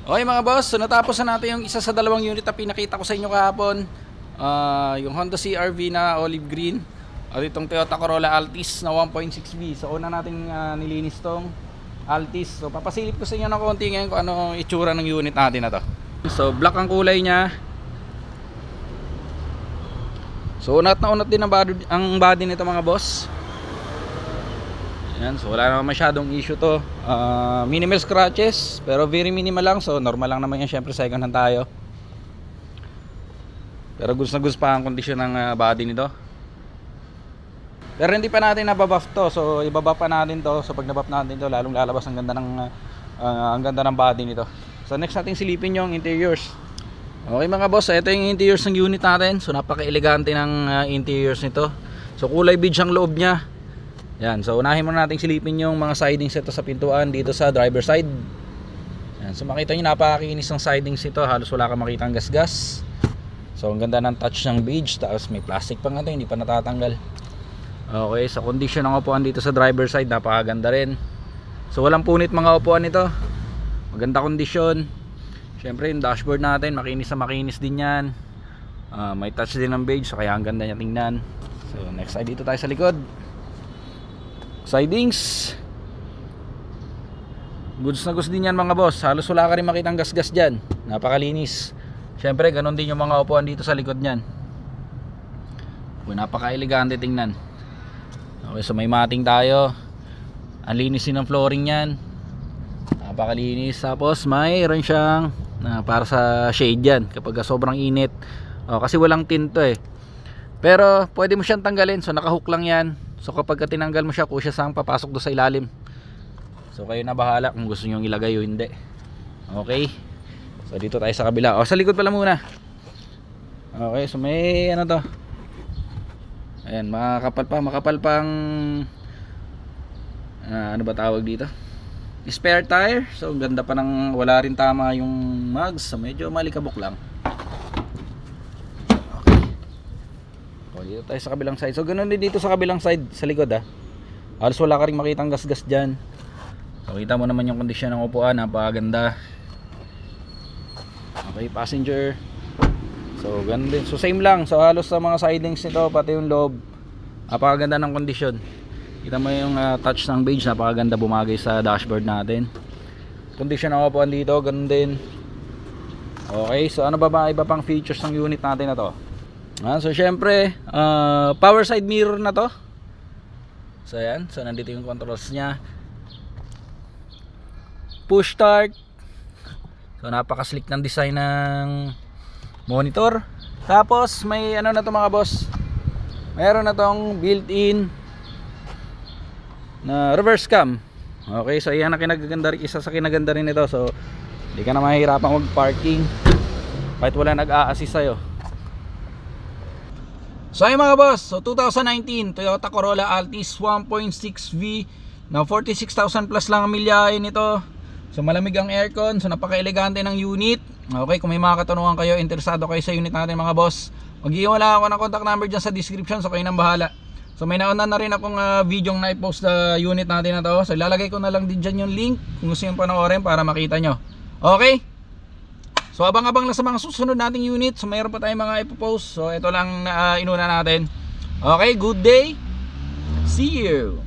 Okay mga boss, so natapos na natin yung isa sa dalawang unit na pinakita ko sa inyo kahapon. Yung Honda CR-V na olive green at itong Toyota Corolla Altis na 1.6V. So una natin nilinis tong Altis. So papasilip ko sa inyo ng konti ngayon kung ano itsura ng unit natin na to. So black ang kulay niya. So unat na unat din ang body nito mga boss. Yan, so wala naman masyadong issue to. Minimal scratches, pero very minimal lang. So normal lang naman yan, syempre second hand tayo. Pero gusto na gusto pa ang kondisyon ng body nito. Pero hindi pa natin nababuff to. So ibabuff pa natin to. So pag nabuff natin to, lalong lalabas ang ganda ng body nito. So next natin silipin yung interiors. Okay mga boss, ito yung interiors ng unit natin. So napaka-elegante ng interiors nito. So kulay beige ang loob niya. Yan, so unahin muna natin silipin yung mga sidings ito sa pintuan dito sa driver side. Yan, so makita nyo napakakinis ng sidings ito, halos wala kang makitang gasgas. So ang ganda ng touch ng beige, tapos may plastic pa nga ito, hindi pa natatanggal. Okay, sa condition ng upuan dito sa driver side, napakaganda rin. So walang punit mga upuan nito, maganda kondisyon. Syempre yung dashboard natin, makinis na makinis din yan. May touch din ng beige, so kaya ang ganda niya tingnan. So next side, dito tayo sa likod. Sidings goods na goods din yan mga boss, halos wala ka rin makitang gasgas dyan, napakalinis. Syempre ganon din yung mga upuan dito sa likod nyan. Napaka-elegante tingnan. Okay, so may mating tayo, ang linis din ng flooring yan, napakalinis. Tapos mayroon siyang para sa shade yan kapag sobrang init. Kasi walang tinto pero pwede mo siyang tanggalin, so nakahook lang yan. So kapag tinanggal mo siya, kusya sang papasok do sa ilalim. So kayo na bahala kung gusto nyo ilagay o hindi. Okay, so dito tayo sa kabila. Sa likod pala muna. Okay, so may ano to, ayan, makapal pang ano ba tawag dito, spare tire. So ganda pa ng wala rin tama yung mugs, so medyo malikabok lang. Dito tayo sa kabilang side. So ganoon din dito sa kabilang side, sa likod halos wala ka rin makitang gasgas dyan. So kita mo naman yung kondisyon ng upuan, napakaganda. Okay, passenger. So ganun din. So same lang. So halos sa mga sidings nito, pati yung loob, napakaganda ng kondisyon. Kita mo yung touch ng beige, napakaganda, bumagay sa dashboard natin. Kondisyon ng upuan dito, ganun din. Okay, so ano ba iba pang features ng unit natin na to? So syempre power side mirror na to. So ayan, so nandito yung controls nya, push start. So napaka-slick ng design ng monitor. Tapos may ano na to mga boss, mayroon na tong built-in na reverse cam. Okay, so yan ang kinagaganda rin, isa sa kinaganda rin nito. So hindi ka na mahihirapan mag-parking kahit wala nag-a-assist sa'yo. So ayun mga boss, so 2019 Toyota Corolla Altis 1.6V na 46,000 plus lang ang milyahe nito. So malamig ang aircon, so napaka-elegante ng unit. Okay, kung may mga katanungan kayo, interesado kayo sa unit natin mga boss, mag-iwala ako ng contact number dyan sa description, so kayo nang bahala. So may nauna na rin akong video na i-post sa unit natin na to. So ilalagay ko na lang din dyan yung link kung gusto nyo panoorin para makita nyo. Okay, so abang-abang lang sa mga susunod nating unit. So mayroon pa tayong mga ipopost. So ito lang na inuna natin. Okay, good day. See you.